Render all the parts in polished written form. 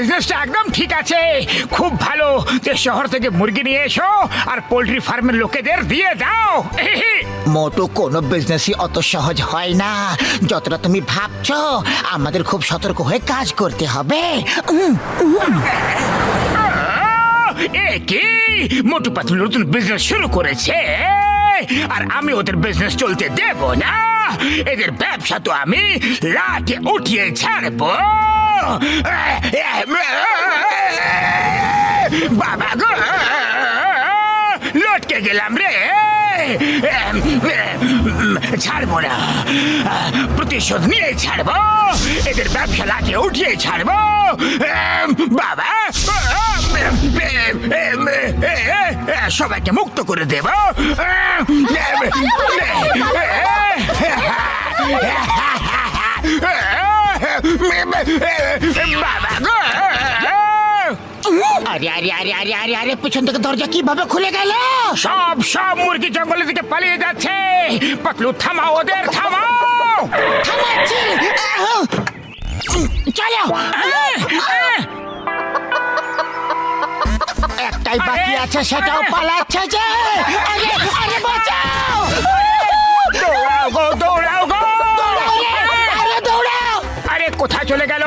বিজনেসটা একদম ঠিক আছে, খুব ভালো। যে শহর থেকে মুরগি নিয়ে এসো আর পোল্ট্রি ফার্মের লোকেদের দিয়ে দাও। মোটো কোনো বিজনেসই অত সহজ হয় না যতটা তুমি ভাবছো। আমাদের খুব সতর্ক হয়ে কাজ করতে হবে। এ কি মোটু পাতলু নতুন বিজনেস শুরু করেছে আর আমি ওদের বিজনেস চলতে দেব না। এদের ব্যবসা তো আমি লাটে উঠিয়ে ছাড়বো। বাবা গো, লটকে গেলাম রে। ছাড়বো না, প্রতিশোধ নিয়ে ছাড়বো। এদের ব্যবসা লাটে উঠিয়ে ছাড়বো। বাবা, সবাইকে মুক্ত করে দেব। বাবা গো, আরে আরে আরে আরে আরে আরে পিছন থেকে দরজা কিভাবে খুলে গেল? সব সব মুরগি জঙ্গলের দিকে পালিয়ে যাচ্ছে। পাতলু থামাও ওদের, থামাও। থামাচ্ছি। চলো। একটাই বাকি আছে, সেটাও পালাচ্ছে যে। আরে আরে বাঁচাও! দৌড়াও গো, দৌড়াও গো। আরে দৌড়াও! আরে কোথায় চলে গেল?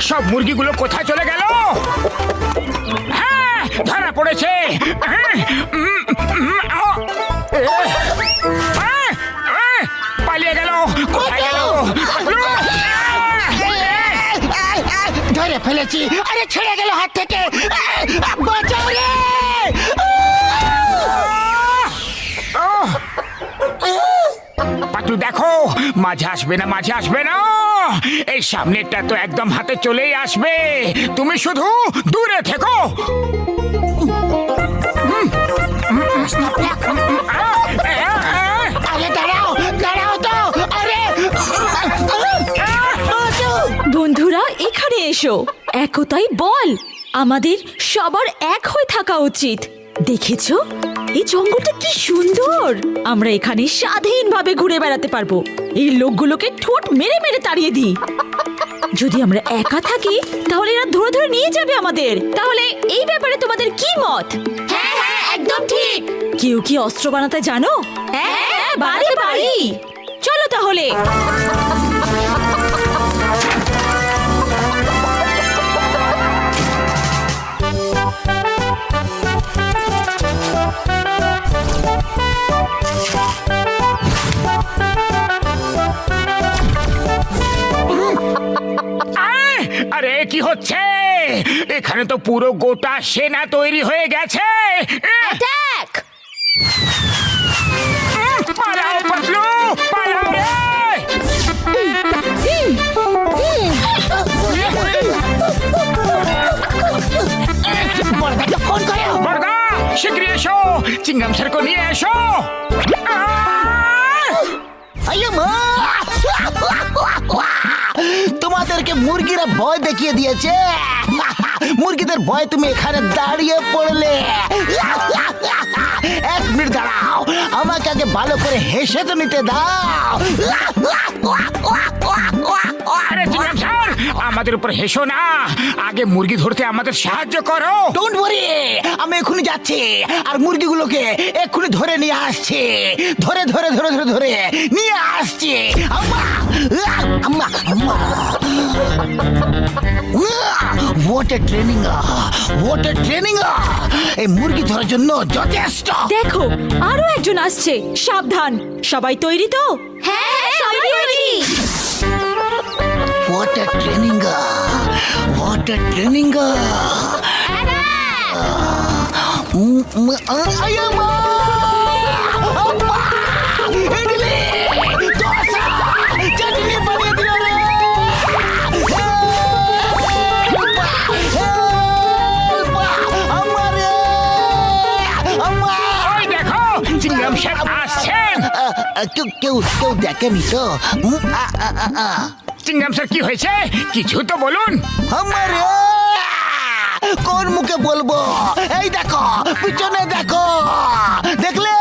সব মুরগিগুলো কোথায় চলে গেল? হ্যাঁ, ধরা পড়েছে। পালিয়ে গেল, কোথায় গেল? ধরে ফেলেছি। আরে ছেড়ে গেল হাত থেকে। বাঁচাও রে! পাতলু দেখো, মাঝে আসবে না, মাঝে আসবে না। এই সামনেরটা তো একদম হাতে চলেই আসবে। তুমি শুধু দূরে থেকো। আরে দাঁড়াও, দাঁড়াও তো। আরে বন্ধুরা এখানে এসো, একতাই বল। আমাদের সবার এক হয়ে থাকা উচিত। দেখেছো এই জঙ্গলটা কি সুন্দর। আমরা এখানে স্বাধীনভাবে ঘুরে বেড়াতে পারবো। এই লোকগুলোকে ঠোঁট মেরে মেরে তাড়িয়ে দিই। যদি আমরা একা থাকি তাহলে এরা ধরে ধরে নিয়ে যাবে আমাদের। তাহলে এই ব্যাপারে তোমাদের কি মত? হ্যাঁ হ্যাঁ, একদম ঠিক। কেউ কি অস্ত্র বানাতে জানো? হ্যাঁ, বাড়ি বাড়ি। চলো তাহলে। আরে কি হচ্ছে এখানে? তো পুরো গোটা সেনা তৈরি হয়ে গেছে। অ্যাটাক! পালাও পাতলু, পালাও রে। বড়দাকে ফোন করো। বড়দা, শিগগিরই এসো, চিংগাম স্যারকে নিয়ে এসো। আইয়া মা! তোমাদেরকে মুরগিরা ভয় দেখিয়ে দিয়েছে। মুরগিদের ভয় তুমি এখানে দাঁড়িয়ে পড়লে। এক মিনিট দাঁড়াও, আমাকে আগে ভালো করে হেসে তো নিতে দাও। আরে চিংগাম স্যার, আমাদের উপর হেসো না, আগে মুরগি ধরতে আমাদের সাহায্য করো। ডোন্ট ওয়ারি, আমি এক্ষুনি যাচ্ছি আর মুরগিগুলোকে এক্ষুনি ধরে নিয়ে আসছি। ধরে ধরে ধরে ধরে ধরে নিয়ে আসছি। আম্মা আম্মা আম্মা! What a training, what a training! এই মুরগি ধরার জন্য যথেষ্ট। দেখো আরো একজন আসছে, সাবধান। সবাই তৈরি তো? হ্যাঁ, সবাই তৈরি। What a training, what a training! আম্মা! আম্মা! ইডলি! দোসা! চাটনি বানিয়ে দিল রে! আম্মা রে! আম্মা! ওই দেখো, চিংগাম স্যার আসছেন। কেউ কেউ কেউ দেখেনি তো? চিংগাম স্যার, কি হয়েছে? কিছু তো বলুন। আমার কোন মুখে বলবো? এই দেখো, পিছনে দেখো, দেখলে?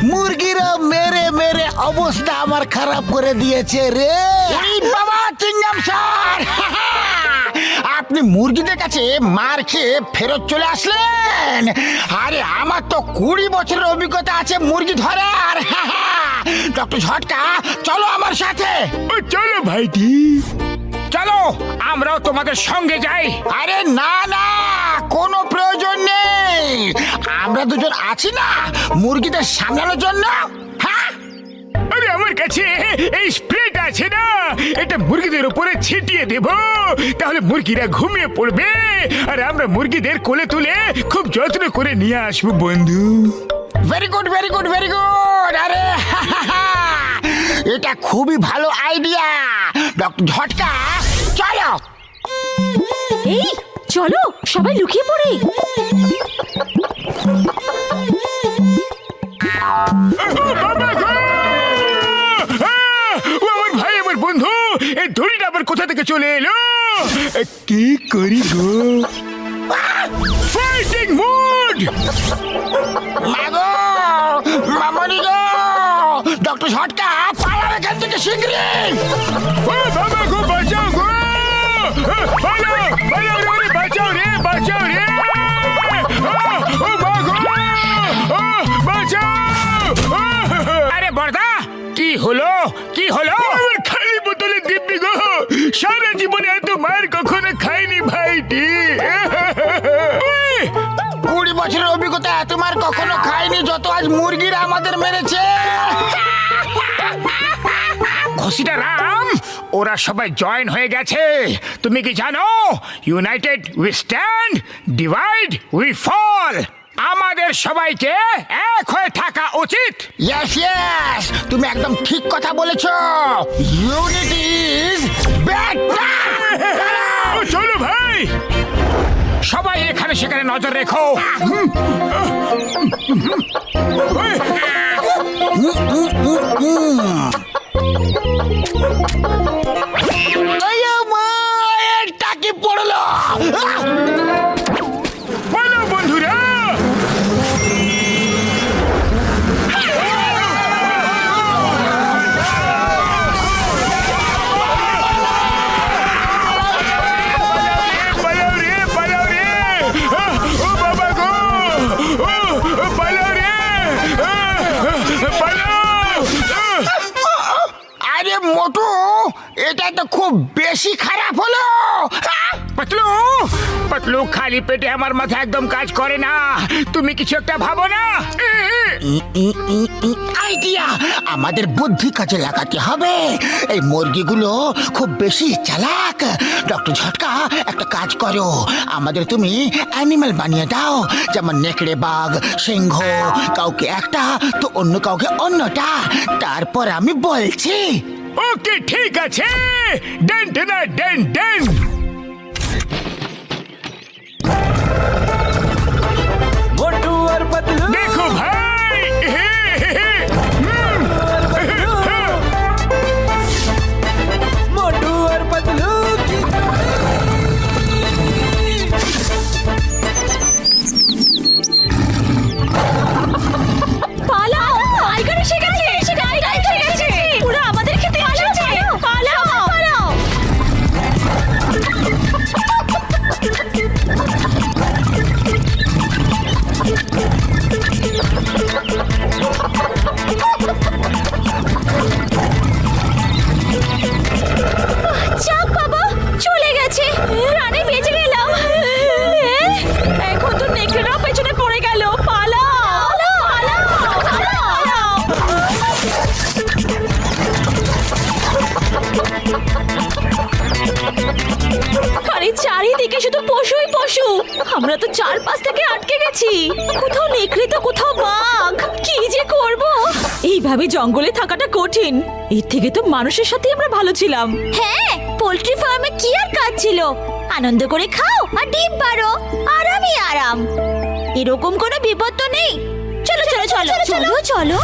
মুরগিরা মেরে মেরে অবস্থা আমার খারাপ করে দিয়েছে রে। বাবা চিংগাম স্যার, আপনি মুরগিদের কাছে মার খেয়ে ফেরত চলে আসলেন? আরে আমার তো 20 বছরের অভিজ্ঞতা আছে মুরগি ধরার। ডক্টর ঝটকা, চলো আমার সাথে। ও চলো ভাইটি, চলো আমরাও তোমাদের সঙ্গে যাই। আরে না না, কোনো প্রয়োজন নেই। আমরা দুজন আছি না মুরগিদের সামলানোর জন্য। হ্যাঁ, আরে আমার কাছে এই স্প্রেটা আছে না, এটা মুরগিদের উপরে ছিটিয়ে দেব, তাহলে মুরগিরা ঘুমিয়ে পড়বে আর আমরা মুরগিদের কোলে তুলে খুব যত্ন করে নিয়ে আসবো বন্ধু। Very good very good very good. আরে এটা খুবই ভালো আইডিয়া। ডক্টর ঝটকা, চলো। এই চলো সবাই লুকিয়ে পড়ি। ও বাবা গো! ও আমার ভাই, আমার বন্ধু, এই দড়িটা আবার কোথা থেকে চলে এলো? কি করি গো? Fighting mood! মাগো, মামনি গো, ডক্টর ঝটকা, পালাও এখান থেকে শীঘ্রই। ও বাবা গো, বাঁচাও গো! পালাও, পালাও রে, বাঁচাও রে, বাঁচাও রে! ও মা গো! বাঁচাও! আরে বড়দা, কি হলো, কি হলো? আমার খালি বোতলে দিব্যি গো, সারা জীবনে এত মার কখনো খাইনি ভাইটি। 20 বছরের অভিজ্ঞতা তোমার কখনো খায়নি যত আজ মুরগিরা আমাদের মেরেছে। ঘসিটা রাম, ওরা সবাই জয়েন হয়ে গেছে। তুমি কি জানো, united we stand, divide we fall. আমাদের সবাইকে এক হয়ে থাকা উচিত। ইয়েস ইয়েস, তুমি একদম ঠিক কথা বলেছো। Unity is better. চলো ভাই, সবাই এখানে সেখানে নজর রেখো। এটা কি পড়লো? বলো বন্ধুরা, আরে মোটু, এটা তো খুব বেশি খারাপ হলো। পাতলু, পাতলু, খালি পেটে আমার মাথা একদম কাজ করে না। তুমি কিছু একটা ভাবো না। আইডিয়া, আমাদের বুদ্ধি কাজে লাগাতে হবে। এই মুরগিগুলো খুব বেশি চালাক। ডক্টর ঝটকা, একটা কাজ করো, আমাদের তুমি অ্যানিমাল বানিয়ে দাও, যেমন নেকড়ে, বাঘ, সিংহ, কাউকে একটা তো অন্য কাউকে অন্যটা। তারপর আমি বলছি। ওকে, ঠিক আছে। ডেন ডেন ডেন ডেন। मोटू और पतलू, देखो भाई, मोटू और पतलू की পালাও, টাইগার এসে গেছে, টাইগার এসে গেছে, ওরা আমাদের খেতে এসেছে। পালাও, পালাও। যাক বাবা, চলে গেছে, রানে বেঁচে গেলাম। এখন তো নেকড়েরাও পেছনে পড়ে গেল। পালাও, পালাও, পালাও। আরে চারিদিকে শুধু পশুই পশু, আমরা তো চারপাশ থেকে আটকে গেছি। কোথাও নেকড়ে তো কোথাও বাঘ, কি যে করব। এইভাবে জঙ্গলে থাকাটা কঠিন। এর থেকে তো মানুষের সাথে আমরা ভালো ছিলাম। হ্যাঁ, পোল্ট্রি ফার্মে কি আর কাজ ছিল, আনন্দ করে খাও আর ডিম পারো, আরামই আরাম। এরকম কোনো বিপদ তো নেই। চলো চলো চলো চলো চলো।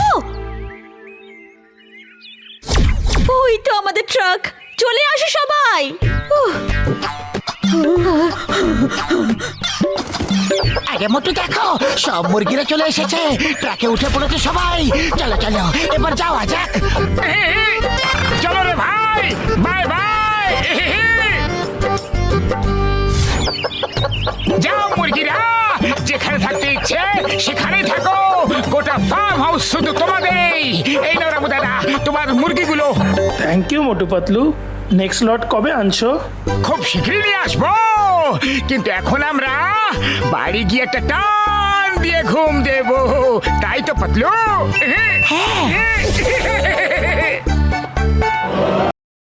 ওই তো আমাদের ট্রাক, চলে আসো সবাই। আরে মোটু, দেখো সব মুরগিরা চলে এসেছে, ট্রাকে উঠে পড়েছে সবাই। চলো চলো, এবার যাওয়া যাক। চলো রে ভাই, বাই বাই। শুধু তোমাদেরই। এই নাও রামু দাদা, তোমার মুরগিগুলো। Thank you Motu Patlu. Next lot কবে আনছো? খুব শীঘ্রই নিয়ে আসবো, কিন্তু এখন আমরা বাড়ি গিয়ে একটা টান দিয়ে ঘুম দেবো, তাই তো পাতলু? হ্যাঁ।